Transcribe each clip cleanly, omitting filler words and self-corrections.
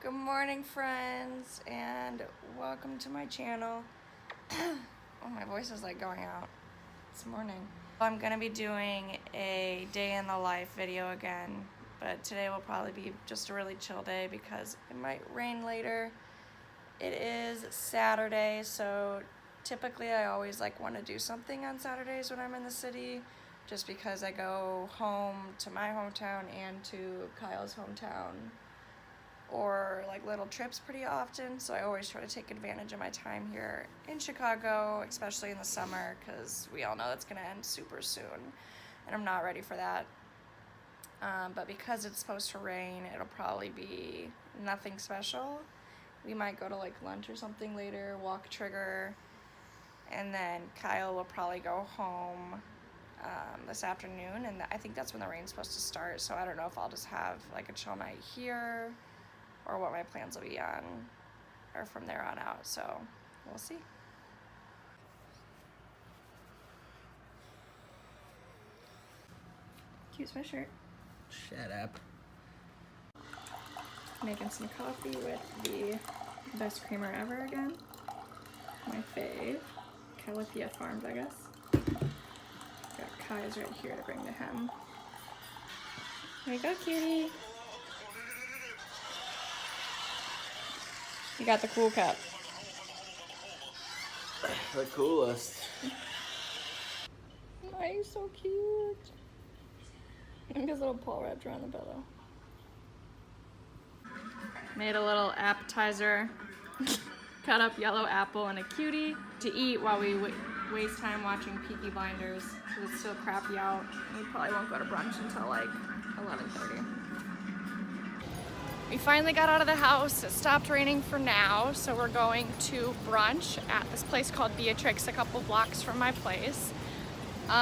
Good morning, friends, and welcome to my channel. Oh, my voice is like going out. It's morning. I'm gonna be doing a day in the life video again, but today will probably be just a really chill day because it might rain later. It is Saturday, so typically I always want to do something on Saturdays when I'm in the city, just because I go home to my hometown and to Kyle's hometown, or little trips pretty often, so I always try to take advantage of my time here in Chicago, especially in the summer, because we all know it's going to end super soon, and I'm not ready for that. But because it's supposed to rain, it'll probably be nothing special. We might go to lunch or something later, walk Trigger, and then Kyle will probably go home this afternoon, and I think that's when the rain's supposed to start, so I don't know if I'll just have a chill night here or what my plans will be on or from there on out, so we'll see. Cute sweatshirt. Shut up. Making some coffee with the best creamer ever again. My fave. Califia Farms, I guess. Got Kai's right here to bring to him. There you go, cutie. You got the cool cup. The coolest. Oh, he's so cute. And his little paw wrapped around the pillow. Made a little appetizer. Cut up yellow apple and a cutie to eat while we waste time watching Peaky Blinders, because it's still crappy out. We probably won't go to brunch until 11:30. We finally got out of the house. It stopped raining for now, so we're going to brunch at this place called Beatrix, a couple blocks from my place.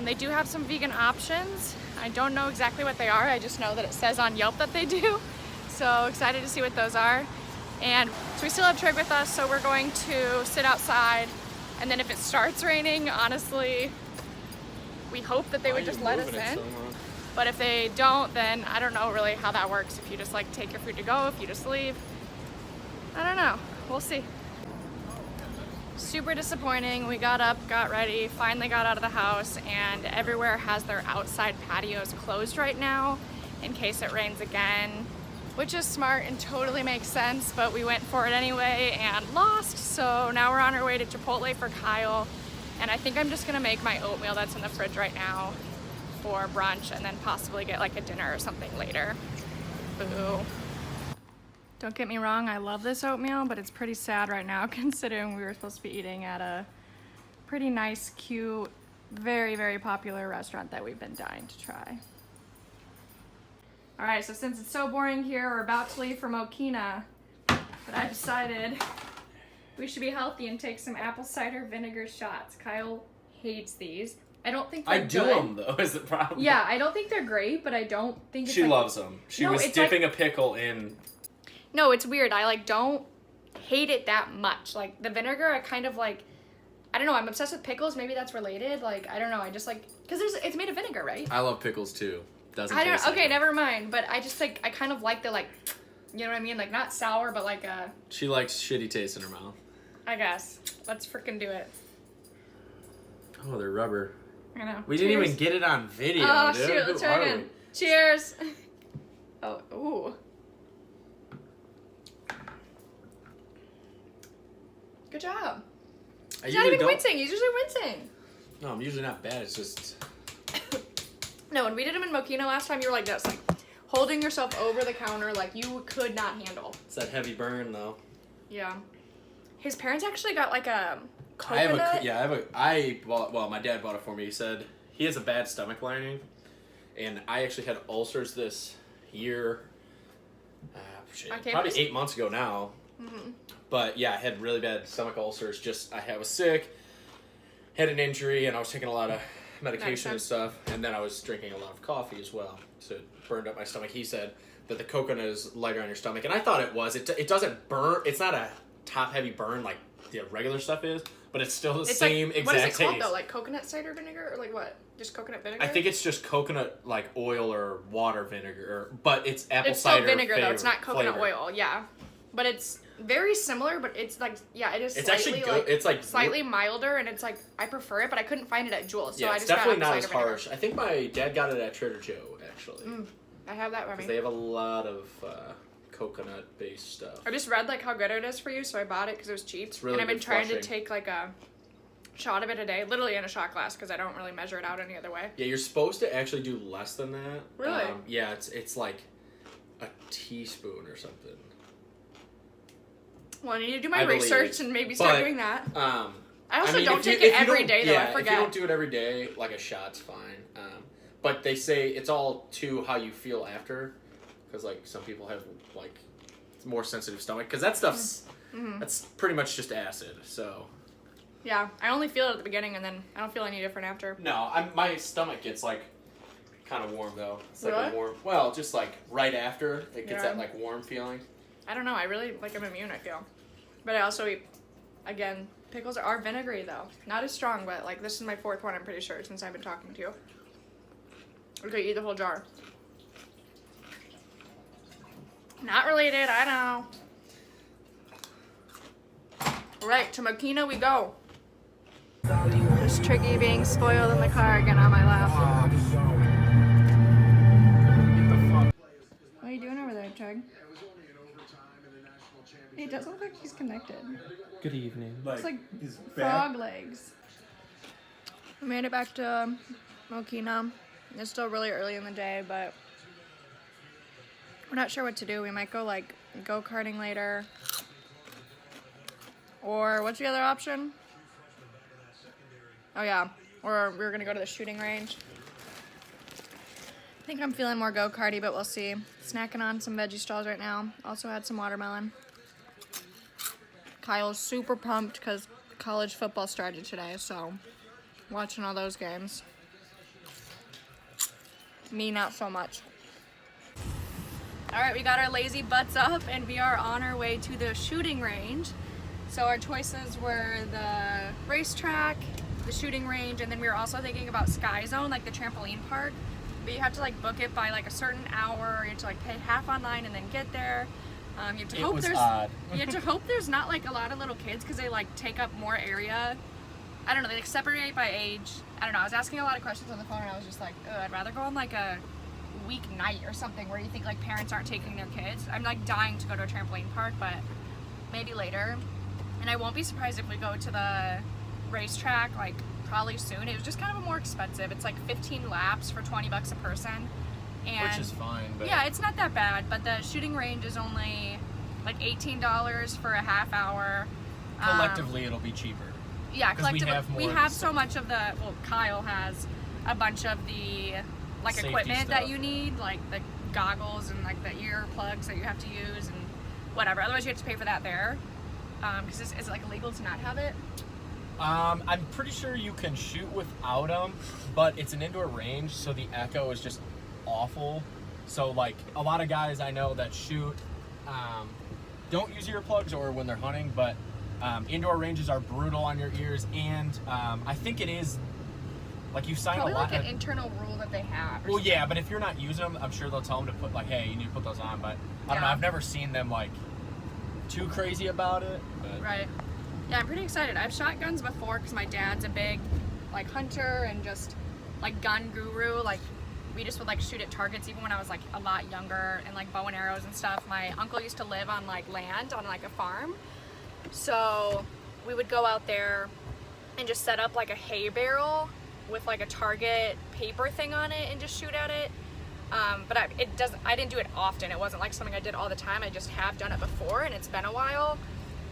They do have some vegan options. I don't know exactly what they are. I just know that it says on Yelp that they do. So excited to see what those are. And so we still have Trig with us, so we're going to sit outside. And then if it starts raining, honestly, we hope that they would just let us in. But if they don't, then I don't know really how that works. If you just take your food to go, if you just leave. I don't know. We'll see. Super disappointing. We got up, got ready, finally got out of the house, and everywhere has their outside patios closed right now in case it rains again, which is smart and totally makes sense, but we went for it anyway and lost. So now we're on our way to Chipotle for Kyle, and I think I'm just gonna make my oatmeal that's in the fridge right now for brunch, and then possibly get a dinner or something later. Boo. Don't get me wrong, I love this oatmeal, but it's pretty sad right now considering we were supposed to be eating at a pretty nice, cute, very, very popular restaurant that we've been dying to try. All right, so since it's so boring here, we're about to leave for Mokina, but I decided we should be healthy and take some apple cider vinegar shots. Kyle hates these. I don't think they're I do good. them though, is the problem. Yeah, I don't think they're great, but I don't think it's She loves them. She was dipping a pickle in. No, it's weird. I don't hate it that much. The vinegar, I kind of I don't know, I'm obsessed with pickles. Maybe that's related. I don't know. I just because it's made of vinegar, right? I love pickles too. Doesn't I don't taste okay, like never mind. But I just I kind of like the you know what I mean? Not sour, but a She likes shitty taste in her mouth. I guess. Let's freaking do it. Oh, they're rubber. I know. We didn't even get it on video, Oh, dude. shoot, let's try again. Cheers. Oh, ooh. Good job. He's not even wincing. He's usually wincing. No, I'm usually not bad. It's just... No, when we did them in Mokina last time, you were like this, holding yourself over the counter you could not handle. It's that heavy burn, though. Yeah. His parents actually got a coconut. My dad bought it for me. He said he has a bad stomach lining, and I actually had ulcers this year, probably 8 months ago now. Mm-hmm. But yeah, I had really bad stomach ulcers. I was sick, had an injury, and I was taking a lot of medication and stuff, and then I was drinking a lot of coffee as well, so it burned up my stomach. He said that the coconut is lighter on your stomach, and I thought it was. It doesn't burn. It's not a top-heavy burn like the regular stuff is, but it's still the same exact taste. What is it called though? Coconut cider vinegar or what? Just coconut vinegar? I think it's just coconut oil or water vinegar, but it's apple it's cider. It's still vinegar though. It's not coconut flavor. oil. Yeah. but it's very similar, but it's like, yeah, it is It's slightly, actually good. It's like slightly milder, and it's like, I prefer it, but I couldn't find it at Jewel's, so yeah, I it's just got definitely not apple as cider vinegar. harsh. I think my dad got it at Trader Joe, actually. I have that by me. They have a lot of coconut-based stuff. I just read like how good it is for you, so I bought it because it was cheap. It's really and I've been good trying to flushing. take like a shot of it a day, literally in a shot glass, because I don't really measure it out any other way. Yeah, you're supposed to actually do less than that. Really? Yeah, it's like a teaspoon or something. Well, I need to do my I believe. research and maybe start But, doing that. I also mean, don't if you- take if it you every don't- day, though. Yeah, I forget. if you don't do it every day, like a shot's fine. But they say it's all to how you feel after, because like some people have like more sensitive stomach, because that stuff's that's pretty much just acid. So Yeah, I only feel it at the beginning, and then I don't feel any different after. no, my stomach gets like kind of warm though. It's like Really? a warm. Well, just like right after it gets Yeah. that like warm feeling. I don't know. I really like I'm immune, I feel. But I also eat, again, pickles are vinegary though. Not as strong, but like this is my 4th one, I'm pretty sure, since I've been talking to you. Okay, eat the whole jar. Not related, I know. Right, to Makina we go. There's Tricky being spoiled in the car again on my lap. What are you doing over there, Chug? It does look like he's connected. Good evening. It's like frog legs. We made it back to Mokina. It's still really early in the day, but we're not sure what to do. We might go like go-karting later. Or what's the other option? Oh yeah, or we're gonna go to the shooting range. I think I'm feeling more go-karty, but we'll see. Snacking on some veggie straws right now. Also had some watermelon. Kyle's super pumped because college football started today, so watching all those games. Me, not so much. All right, we got our lazy butts up and we are on our way to the shooting range. So our choices were the racetrack, the shooting range, and then we were also thinking about Sky Zone, like the trampoline park. But you have to like book it by like a certain hour. You have to like pay half online and then get there. You have to hope there's you have to hope there's not like a lot of little kids because they like take up more area. I don't know, they like separate by age. I don't know, I was asking a lot of questions on the phone and I was just like, oh, I'd rather go on like a weeknight or something where you think like parents aren't taking their kids. I'm like dying to go to a trampoline park, but maybe later. And I won't be surprised if we go to the racetrack like probably soon. It was just kind of more expensive. It's like 15 laps for $20 a person. And which is fine, but yeah, it's not that bad, but the shooting range is only like $18 for a half hour. collectively it'll be cheaper. Yeah, 'Cause we collectively. have more We of have the so much of the, well, Kyle has a bunch of the like Safety equipment that stuff. you need, like the goggles and like the ear plugs that you have to use and whatever. Otherwise you have to pay for that there. Because is it like illegal to not have it? I'm pretty sure you can shoot without them, but it's an indoor range, so the echo is just awful. So like a lot of guys I know that shoot don't use earplugs or when they're hunting, but indoor ranges are brutal on your ears, and I think it is like you sign Probably a lot like an of, internal rule that they have. or well, something. yeah, but if you're not using them, I'm sure they'll tell them to put like, hey, you need to put those on. But I don't know. Yeah. I've never seen them like too crazy about it. But Right. Yeah, I'm pretty excited. I've shot guns before because my dad's a big like hunter and just like gun guru. Like we just would like shoot at targets even when I was like a lot younger, and like bow and arrows and stuff. My uncle used to live on like land on like a farm, so we would go out there and just set up like a hay barrel with like a target paper thing on it and just shoot at it. But I didn't do it often. It wasn't like something I did all the time. I just have done it before, and it's been a while.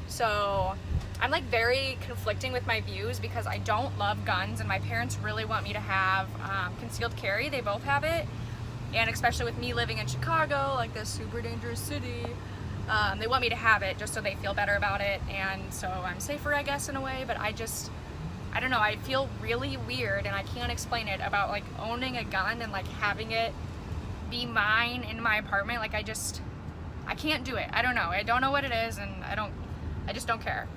So I'm like very conflicting with my views because I don't love guns, and my parents really want me to have concealed carry. They both have it, and especially with me living in Chicago, like this super dangerous city, they want me to have it just so they feel better about it, and so I'm safer, I guess, in a way. But I don't know, I feel really weird, and I can't explain it, about like owning a gun and like having it be mine in my apartment. Like I can't do it. I don't know. I don't know what it is, and I just don't care.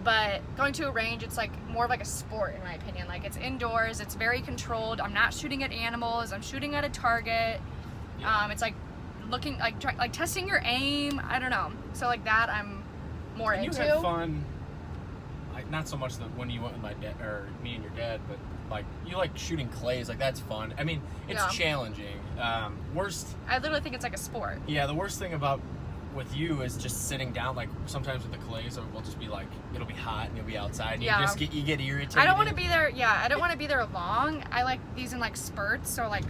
But going to a range, it's like more of like a sport in my opinion. Like it's indoors, it's very controlled. I'm not shooting at animals, I'm shooting at a target. Yeah. It's like looking like testing your aim. I don't know. So like that I'm more And into. you had fun. Like not so much when you went with my dad or me and your dad, but like you like shooting clays. Like that's fun. I mean, it's Yeah. challenging. Worst. I literally think it's like a sport. Yeah, the worst thing about with you is just sitting down. Like sometimes with the clays, we'll just be like, it'll be hot and you'll be outside. And Yeah. you get irritated. I don't want to be there. Yeah, I don't want to be there long. I like these in like spurts. So like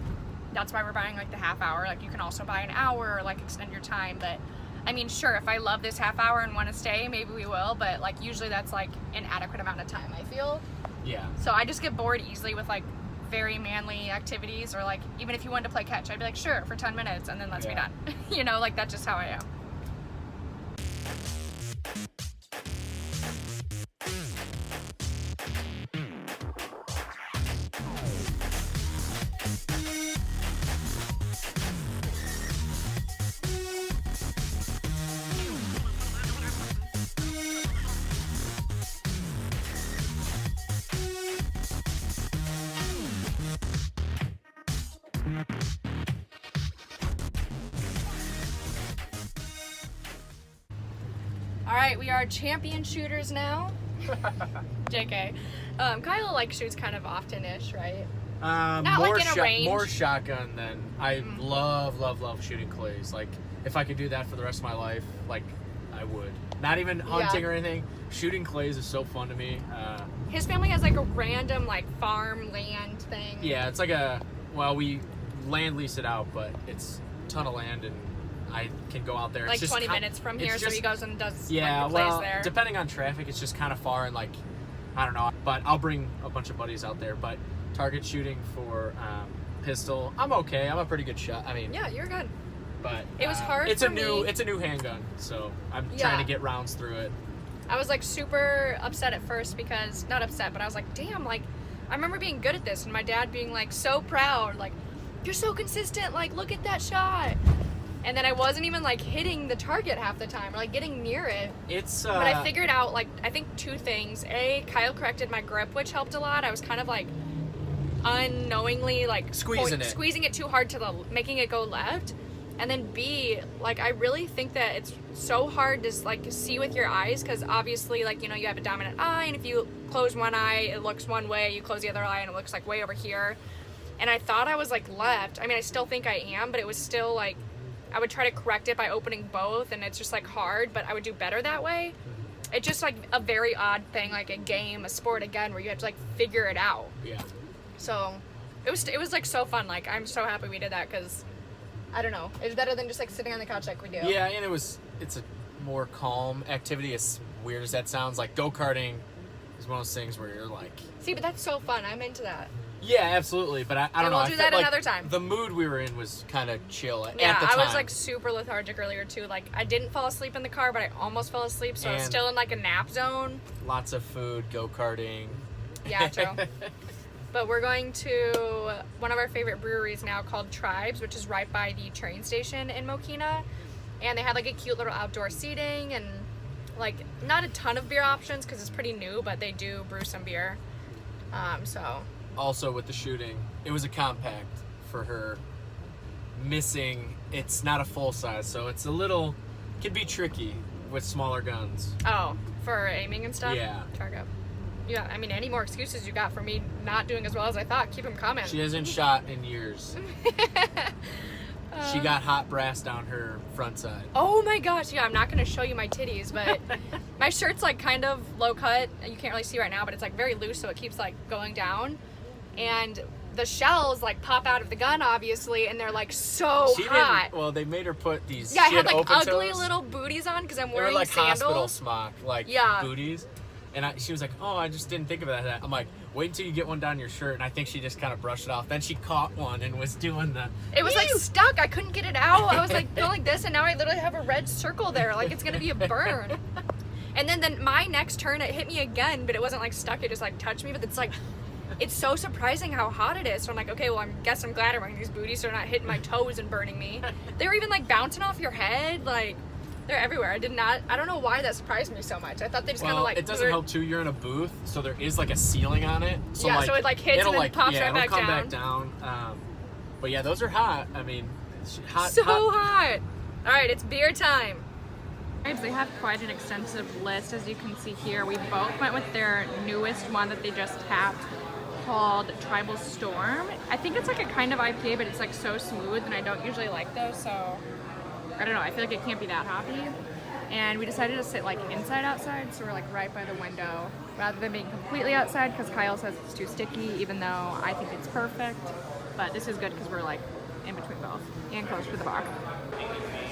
that's why we're buying like the half hour. Like you can also buy an hour or like extend your time. But I mean, sure, if I love this half hour and want to stay, maybe we will. But like usually that's like an adequate amount of time, I feel. Yeah. So I just get bored easily with like very manly activities, or like even if you wanted to play catch, I'd be like, sure, for 10 minutes and then let's be Yeah. done. You know, like that's just how I am. All right, we are champion shooters now. JK. Kyle like shoots kind of often-ish, right? Not More like in a range. more shotgun than I love shooting clays. Like if I could do that for the rest of my life, like I would. Not even hunting Yeah. or anything. Shooting clays is so fun to me. His family has like a random like farm land thing. Yeah, it's like we land lease it out, but it's a ton of land and I can go out there. Like It's just 20 minutes from here, so he goes and does Yeah, like, the plays well, there. depending on traffic, it's just kind of far and like I don't know. But I'll bring a bunch of buddies out there. But target shooting for pistol, I'm okay. I'm a pretty good shot. I mean, Yeah, you're good. but It was hard It's for a new me. it's a new handgun, so I'm Yeah. trying to get rounds through it. I was like super upset at first because, not upset, but I was like, damn, like, I remember being good at this and my dad being like so proud, like, you're so consistent, like, look at that shot. And then I wasn't even like hitting the target half the time or like getting near it. It's But I figured out like, I think two things. A, Kyle corrected my grip, which helped a lot. I was kind of like unknowingly like squeezing it too hard to making it go left. And then B, like I really think that it's so hard to like see with your eyes because obviously like, you know, you have a dominant eye and if you close one eye it looks one way, you close the other eye and it looks like way over here. And I thought I was like left. I mean, I still think I am, but it was still like I would try to correct it by opening both and it's just like hard, but I would do better that way. It's just like a very odd thing, like a game, a sport again, where you have to like figure it out. Yeah. So it was like so fun. Like I'm so happy we did that because I don't know, it's better than just like sitting on the couch like we do. Yeah, and it's a more calm activity. As weird as that sounds, like go-karting is one of those things where you're like, See, but that's so fun. I'm into that. yeah, absolutely. But I don't And know. we'll I do felt that like another time. The mood we were in was kind of chill at the Yeah, time. I was like super lethargic earlier too. Like I didn't fall asleep in the car, but I almost fell asleep, so I was And- still in like a nap zone. Lots of food, go-karting. Yeah, true. But we're going to one of our favorite breweries now called Tribes, which is right by the train station in Mokina. And they have like a cute little outdoor seating and like not a ton of beer options because it's pretty new, but they do brew some beer. So Also with the shooting, it was a compact for her. Missing, it's not a full size, so it's a little, can be tricky with smaller guns. for aiming and stuff. Yeah. Target. Yeah, I mean, any more excuses you got for me not doing as well as I thought, keep them coming. She hasn't shot in years. She got hot brass down her front side. Oh my gosh, yeah, I'm not going to show you my titties, but my shirt's like kind of low cut. You can't really see right now, but it's like very loose, so it keeps like going down. And the shells like pop out of the gun, obviously, and they're like so She hot. didn't. Well, they made her put these. Yeah, I she had like open ugly toes. little booties on because I'm They were wearing like hospital sandals. smock, like Yeah. booties. And she was like, "Oh, I just didn't think of that." I'm like, "Wait until you get one down your shirt." And I think she just kind of brushed it off. Then she caught one and was doing the. It was like stuck. I couldn't get it out. I was like going like this, and now I literally have a red circle there. Like it's gonna be a burn. And then my next turn, it hit me again, but it wasn't like stuck. It just like touched me. But it's like, it's so surprising how hot it is. So I'm like, okay, well, I'm glad I'm wearing these booties so they're not hitting my toes and burning me. They were even like bouncing off your head. Like they're everywhere. I don't know why that surprised me so much. I thought they just kind of like. it doesn't help too. You're in a booth, so there is like a ceiling on it. So Yeah, like, so it, like, hits it'll and then like, pops yeah, right it'll back come back down. But yeah, those are hot. I mean, Hot, So hot. All right, it's beer time. They have quite an extensive list, as you can see here. We both went with their newest one that they just tapped, called Tribal Storm. I think it's like a kind of IPA, but it's like so smooth, and I don't usually like those, so I don't know. I feel like it can't be that hoppy. And we decided to sit like inside outside, so we're like right by the window, rather than being completely outside, because Kyle says it's too sticky, even though I think it's perfect. But this is good because we're like in between both and close to the bar.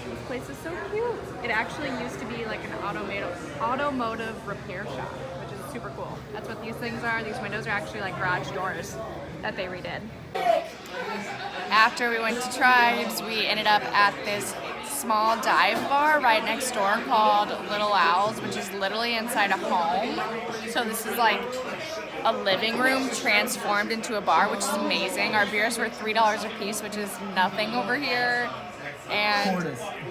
This place is so cute. It actually used to be like an automotive repair shop, which is super cool. That's what these things are. These windows are actually like garage doors that they redid. After we went to Tribes, we ended up at this small dive bar right next door called Little Owls, which is literally inside a home. So this is like a living room transformed into a bar, which is amazing. Our beers were $3 a piece, which is nothing over here. And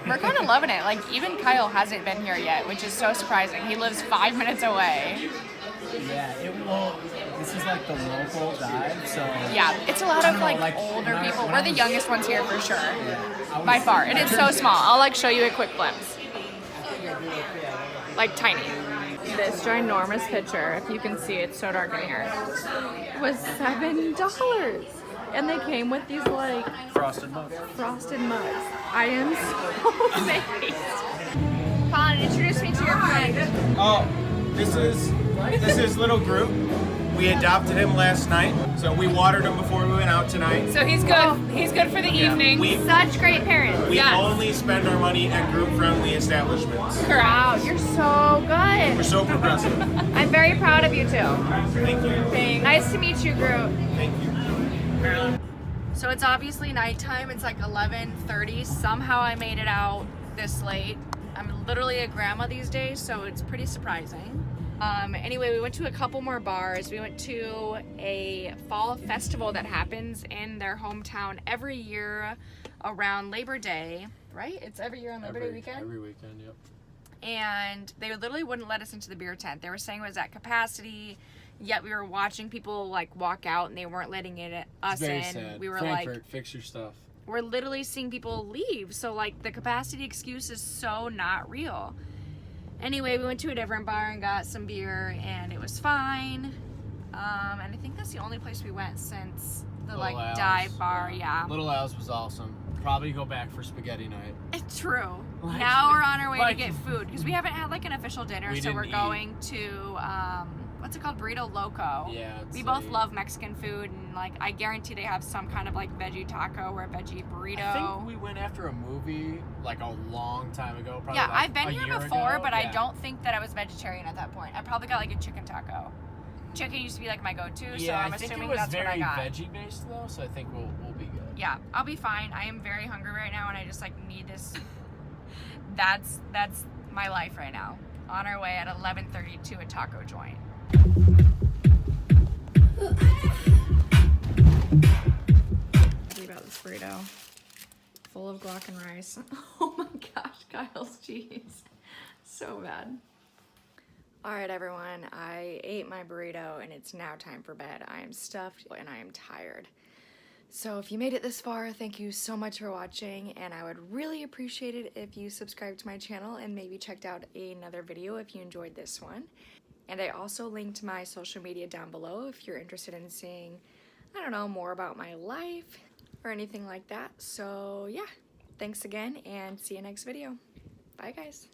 we're kind of loving it. Like, even Kyle hasn't been here yet, which is so surprising. He lives 5 minutes away. Yeah, this is like the local dive, so... Yeah, it's a lot of like older people. We're the youngest ones here for sure, by far. And it's so small. I'll like show you a quick glimpse. Like tiny. This ginormous pitcher, if you can see, it's so dark in here, was $7. And they came with these like Frosted mugs. I am so amazed. Colin, introduce me to your friend. Oh, this is little Groot. We adopted him last night, so we watered him before we went out tonight. So he's good. He's good for the evening. Such great parents. We Yes. only spend our money at group-friendly establishments. Wow, you're so We're good. so progressive. I'm very proud of you too. Thank you. Nice to meet you, Groot. Thank you. So it's obviously nighttime. It's like 11:30. Somehow I made it out this late. I'm literally a grandma these days, so it's pretty surprising. Anyway, we went to a couple more bars. We went to a fall festival that happens in their hometown every year around Labor Day, right? It's every year on Labor Day weekend? Every weekend, yep. And they literally wouldn't let us into the beer tent. They were saying it was at capacity, yet we were watching people like walk out and they weren't letting us Very in. sad. We were Frankfurt, like, fix your stuff. we're literally seeing people leave. So like the capacity excuse is so not real. Anyway, we went to a different bar and got some beer and it was fine. And I think that's the only place we went since the Little Owls. dive bar. Yeah. Little Owls was awesome. Probably go back for spaghetti night. It's true. Like- Now we're on our way like- to get food because we haven't had like an official dinner, We so we're didn't going to what's it called, Burrito Loco. Yeah. it's We both like- love Mexican food, and like I guarantee they have some kind of like veggie taco or a veggie burrito. I think we went after a movie like a long time ago. Probably Yeah, like I've been a here year before, ago. but I Yeah. don't think that I was vegetarian at that point. I probably got like a chicken taco. Chicken used to be like my go-to, so Yeah, I'm I think assuming it was that's what I very got. veggie based though, so I think we'll be good. Yeah, I'll be fine. I am very hungry right now, and I just like need this. That's my life right now. On our way at 11:30 to a taco joint. About this burrito, full of guac and rice. Oh my gosh, Kyle's cheese, so bad. All right, everyone, I ate my burrito and it's now time for bed. I am stuffed and I am tired. So if you made it this far, thank you so much for watching, and I would really appreciate it if you subscribed to my channel and maybe checked out another video if you enjoyed this one. And I also linked my social media down below if you're interested in seeing, I don't know, more about my life or anything like that. So yeah, thanks again and see you next video. Bye guys.